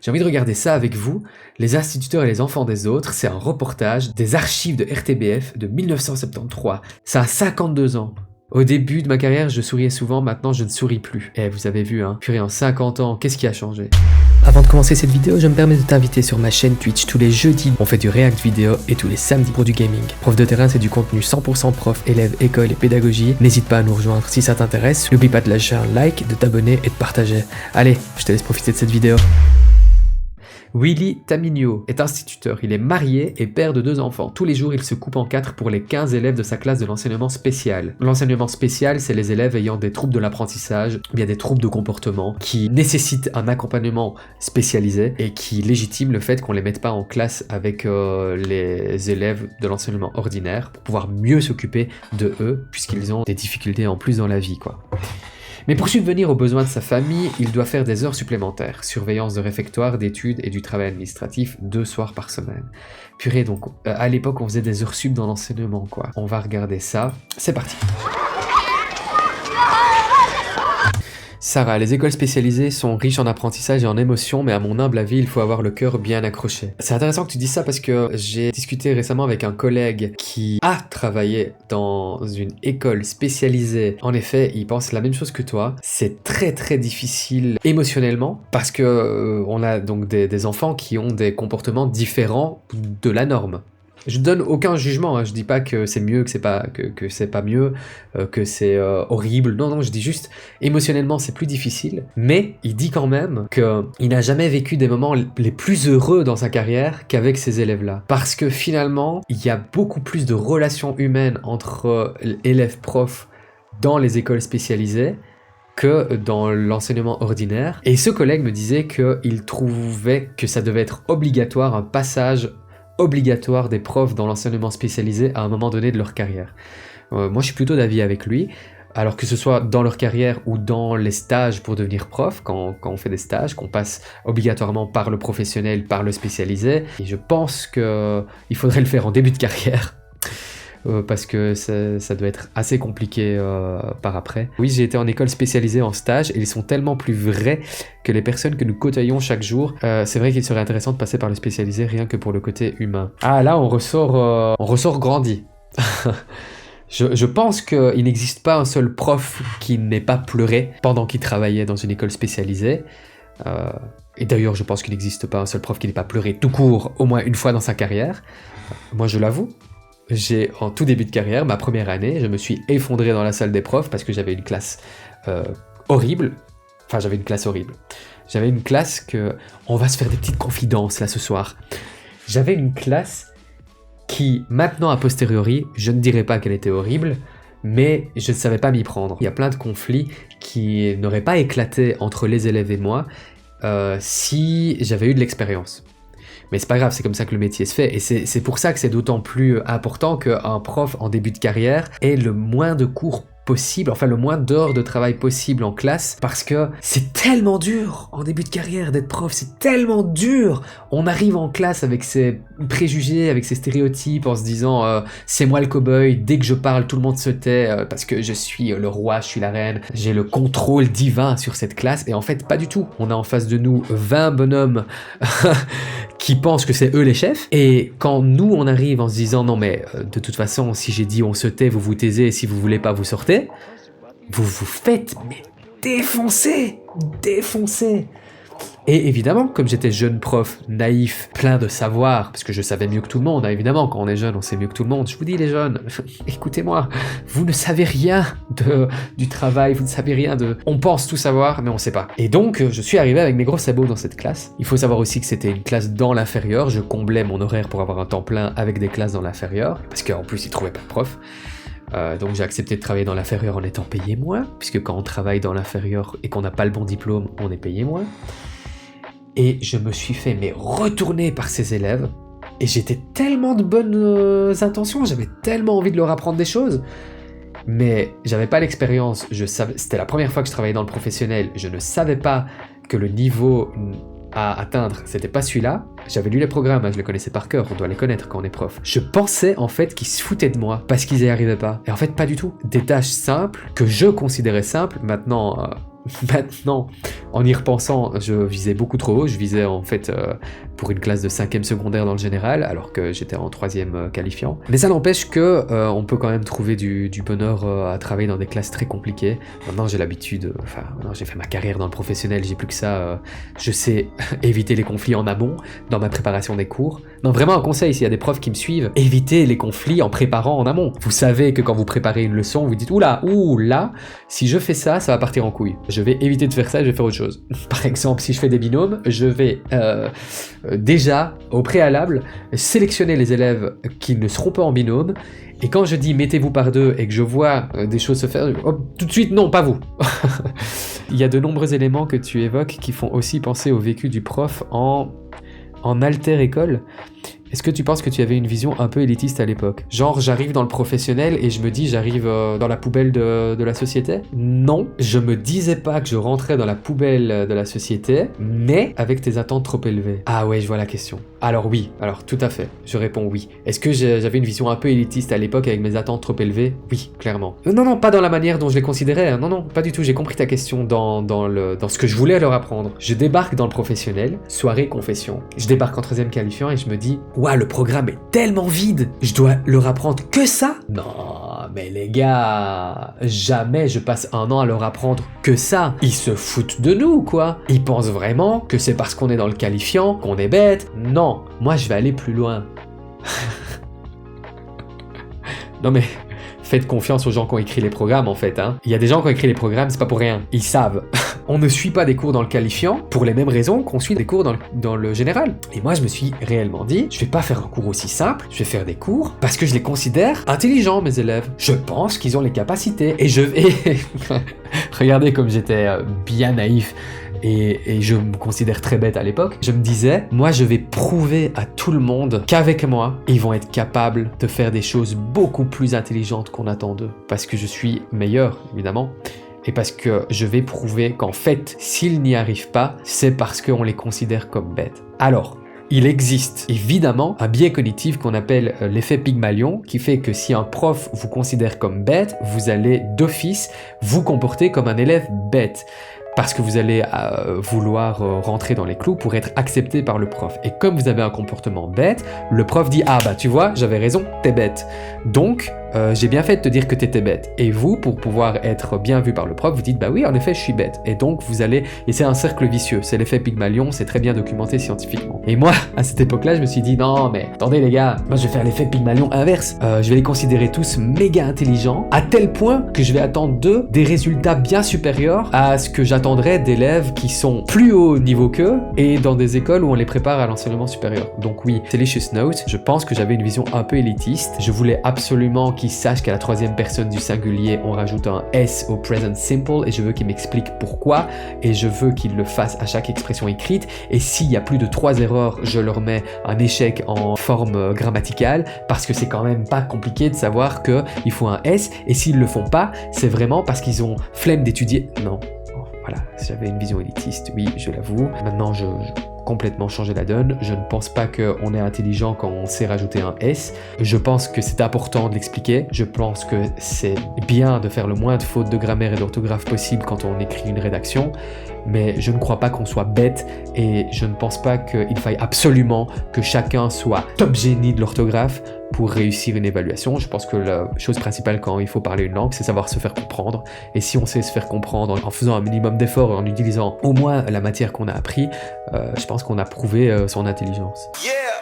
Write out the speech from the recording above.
J'ai envie de regarder ça avec vous, les instituteurs et les enfants des autres. C'est un reportage des archives de RTBF de 1973. Ça a 52 ans. Au début de ma carrière, je souriais souvent, maintenant je ne souris plus. Eh, vous avez vu, hein, purée, en 50 ans, qu'est-ce qui a changé? Avant de commencer cette vidéo, je me permets de t'inviter sur ma chaîne Twitch. Tous les jeudis, on fait du React vidéo et tous les samedis pour du gaming. Prof de terrain, c'est du contenu 100% prof, élève, école et pédagogie. N'hésite pas à nous rejoindre si ça t'intéresse. N'oublie pas de lâcher un like, de t'abonner et de partager. Allez, je te laisse profiter de cette vidéo. Willy Tamigno est instituteur, il est marié et père de 2 enfants. Tous les jours, il se coupe en 4 pour les 15 élèves de sa classe de l'enseignement spécial. L'enseignement spécial, c'est les élèves ayant des troubles de l'apprentissage, bien des troubles de comportement, qui nécessitent un accompagnement spécialisé et qui légitiment le fait qu'on les mette pas en classe avec les élèves de l'enseignement ordinaire pour pouvoir mieux s'occuper de eux, puisqu'ils ont des difficultés en plus dans la vie, quoi. Mais pour subvenir aux besoins de sa famille, il doit faire des heures supplémentaires, surveillance de réfectoire, d'études et du travail administratif 2 soirs par semaine. Purée, donc à l'époque on faisait des heures sup dans l'enseignement, quoi. On va regarder ça, c'est parti. Sarah, les écoles spécialisées sont riches en apprentissage et en émotions, mais à mon humble avis, il faut avoir le cœur bien accroché. C'est intéressant que tu dises ça parce que j'ai discuté récemment avec un collègue qui a travaillé dans une école spécialisée. En effet, il pense la même chose que toi. C'est très très difficile émotionnellement parce que on a donc des enfants qui ont des comportements différents de la norme. Je donne aucun jugement, hein. Je dis pas que c'est mieux, que c'est pas mieux, que c'est horrible. Non, je dis juste émotionnellement c'est plus difficile. Mais il dit quand même qu'il n'a jamais vécu des moments les plus heureux dans sa carrière qu'avec ces élèves-là. Parce que finalement, il y a beaucoup plus de relations humaines entre élèves-profs dans les écoles spécialisées que dans l'enseignement ordinaire. Et ce collègue me disait qu'il trouvait que ça devait être obligatoire, un passage obligatoire des profs dans l'enseignement spécialisé à un moment donné de leur carrière. Moi je suis plutôt d'avis avec lui, alors que ce soit dans leur carrière ou dans les stages pour devenir prof, quand on fait des stages, qu'on passe obligatoirement par le professionnel, par le spécialisé, et je pense qu'il faudrait le faire en début de carrière. Parce que ça doit être assez compliqué par après. Oui, j'ai été en école spécialisée en stage et ils sont tellement plus vrais que les personnes que nous côtoyons chaque jour. C'est vrai qu'il serait intéressant de passer par le spécialisé rien que pour le côté humain. Ah là, on ressort grandi. Je pense qu'il n'existe pas un seul prof qui n'ait pas pleuré pendant qu'il travaillait dans une école spécialisée. Et d'ailleurs, je pense qu'il n'existe pas un seul prof qui n'ait pas pleuré tout court au moins une fois dans sa carrière. Moi, je l'avoue. En tout début de carrière, ma première année, je me suis effondré dans la salle des profs parce que j'avais une classe horrible. Enfin, j'avais une classe horrible. J'avais une classe que... On va se faire des petites confidences là ce soir. J'avais une classe qui, maintenant a posteriori, je ne dirais pas qu'elle était horrible, mais je ne savais pas m'y prendre. Il y a plein de conflits qui n'auraient pas éclaté entre les élèves et moi si j'avais eu de l'expérience. Mais c'est pas grave, c'est comme ça que le métier se fait, et c'est pour ça que c'est d'autant plus important qu'un prof en début de carrière ait le moins de cours possible, enfin le moins d'heures de travail possible en classe, parce que c'est tellement dur en début de carrière d'être prof, c'est tellement dur. On arrive en classe avec ses préjugés, avec ses stéréotypes, en se disant c'est moi le cow-boy, dès que je parle tout le monde se tait, parce que je suis le roi, je suis la reine, j'ai le contrôle divin sur cette classe, et en fait pas du tout. On a en face de nous 20 bonhommes qui pensent que c'est eux les chefs, et quand nous on arrive en se disant non mais de toute façon si j'ai dit on se tait, vous vous taisez, et si vous voulez pas vous sortez, vous vous faites mais défoncer. Et évidemment, comme j'étais jeune prof, naïf, plein de savoir, parce que je savais mieux que tout le monde, hein, évidemment, quand on est jeune, on sait mieux que tout le monde. Je vous dis les jeunes, écoutez-moi, vous ne savez rien du travail, vous ne savez rien de... On pense tout savoir, mais on sait pas. Et donc, je suis arrivé avec mes gros sabots dans cette classe. Il faut savoir aussi que c'était une classe dans l'inférieur, je comblais mon horaire pour avoir un temps plein avec des classes dans l'inférieur, parce qu'en plus, ils trouvaient pas de prof. Donc j'ai accepté de travailler dans l'inférieur en étant payé moins, puisque quand on travaille dans l'inférieur et qu'on n'a pas le bon diplôme, on est payé moins. Et je me suis fait retourner par ces élèves, et j'étais tellement de bonnes intentions, j'avais tellement envie de leur apprendre des choses, mais j'avais pas l'expérience, c'était la première fois que je travaillais dans le professionnel, je ne savais pas que le niveau à atteindre, c'était pas celui-là. J'avais lu les programmes, je les connaissais par cœur, on doit les connaître quand on est prof. Je pensais en fait qu'ils se foutaient de moi parce qu'ils y arrivaient pas. Et en fait pas du tout. Des tâches simples, que je considérais simples, maintenant Maintenant, en y repensant, je visais beaucoup trop haut. Je visais en fait pour une classe de 5e secondaire dans le général, alors que j'étais en 3e qualifiant. Mais ça n'empêche que on peut quand même trouver du bonheur à travailler dans des classes très compliquées. Maintenant j'ai l'habitude, maintenant j'ai fait ma carrière dans le professionnel, j'ai plus que ça. Je sais éviter les conflits en amont dans ma préparation des cours. Non, vraiment un conseil, s'il y a des profs qui me suivent, évitez les conflits en préparant en amont. Vous savez que quand vous préparez une leçon, vous dites oula, si je fais ça, ça va partir en couille. Je vais éviter de faire ça, je vais faire autre chose. Par exemple, si je fais des binômes, je vais déjà, au préalable, sélectionner les élèves qui ne seront pas en binôme. Et quand je dis mettez-vous par deux et que je vois des choses se faire, tout de suite, non, pas vous. Il y a de nombreux éléments que tu évoques qui font aussi penser au vécu du prof en alter-école. Est-ce que tu penses que tu avais une vision un peu élitiste à l'époque? Genre, j'arrive dans le professionnel et je me dis, j'arrive dans la poubelle de la société? Non, je me disais pas que je rentrais dans la poubelle de la société, mais avec tes attentes trop élevées. Ah ouais, je vois la question. Alors oui, alors tout à fait, je réponds oui. Est-ce que j'avais une vision un peu élitiste à l'époque avec mes attentes trop élevées? Oui, clairement. Non, pas dans la manière dont je les considérais, hein. Non, pas du tout, j'ai compris ta question dans ce que je voulais leur apprendre. Je débarque dans le professionnel, soirée confession. Je débarque en 13e qualifiant et je me dis, ouah, le programme est tellement vide, je dois leur apprendre que ça? Non, mais les gars, jamais je passe un an à leur apprendre que ça. Ils se foutent de nous, quoi. Ils pensent vraiment que c'est parce qu'on est dans le qualifiant qu'on est bête. Non, moi je vais aller plus loin. Non mais, faites confiance aux gens qui ont écrit les programmes en fait, hein. Il y a des gens qui ont écrit les programmes, c'est pas pour rien. Ils savent. On ne suit pas des cours dans le qualifiant pour les mêmes raisons qu'on suit des cours dans le général. Et moi, je me suis réellement dit, je vais pas faire un cours aussi simple, je vais faire des cours parce que je les considère intelligents, mes élèves. Je pense qu'ils ont les capacités et je vais... Regardez comme j'étais bien naïf. Et je me considère très bête à l'époque, je me disais, moi je vais prouver à tout le monde qu'avec moi, ils vont être capables de faire des choses beaucoup plus intelligentes qu'on attend d'eux. Parce que je suis meilleur, évidemment, et parce que je vais prouver qu'en fait, s'ils n'y arrivent pas, c'est parce qu'on les considère comme bêtes. Alors, il existe évidemment un biais cognitif qu'on appelle l'effet Pygmalion, qui fait que si un prof vous considère comme bête, vous allez d'office vous comporter comme un élève bête. Parce que vous allez vouloir rentrer dans les clous pour être accepté par le prof. Et comme vous avez un comportement bête, le prof dit « Ah bah tu vois, j'avais raison, t'es bête. Donc, j'ai bien fait de te dire que t'étais bête. » Et vous, pour pouvoir être bien vu par le prof, vous dites « Bah oui, en effet, je suis bête. » Et donc, vous allez... Et c'est un cercle vicieux, c'est l'effet Pygmalion, c'est très bien documenté scientifiquement. Et moi, à cette époque-là, je me suis dit « Non, mais attendez les gars, moi je vais faire l'effet Pygmalion inverse. Je vais les considérer tous méga intelligents, à tel point que je vais attendre d'eux des résultats bien supérieurs à ce que j'attendrais d'élèves qui sont plus haut niveau qu'eux et dans des écoles où on les prépare à l'enseignement supérieur. Donc oui, Delicious Note, je pense que j'avais une vision un peu élitiste. Je voulais absolument qu'ils sachent qu'à la 3e personne du singulier, on rajoute un S au present simple et je veux qu'ils m'expliquent pourquoi et je veux qu'ils le fassent à chaque expression écrite et s'il y a plus de 3 erreurs, je leur mets un échec en forme grammaticale parce que c'est quand même pas compliqué de savoir qu'il faut un S et s'ils le font pas, c'est vraiment parce qu'ils ont flemme d'étudier. Non. Voilà, j'avais une vision élitiste, oui, je l'avoue. Maintenant, je complètement changé la donne. Je ne pense pas qu'on est intelligent quand on sait rajouter un S. Je pense que c'est important de l'expliquer. Je pense que c'est bien de faire le moins de fautes de grammaire et d'orthographe possible quand on écrit une rédaction. Mais je ne crois pas qu'on soit bête et je ne pense pas qu'il faille absolument que chacun soit top génie de l'orthographe pour réussir une évaluation. Je pense que la chose principale quand il faut parler une langue, c'est savoir se faire comprendre. Et si on sait se faire comprendre en faisant un minimum d'efforts et en utilisant au moins la matière qu'on a appris, je pense qu'on a prouvé son intelligence. Yeah.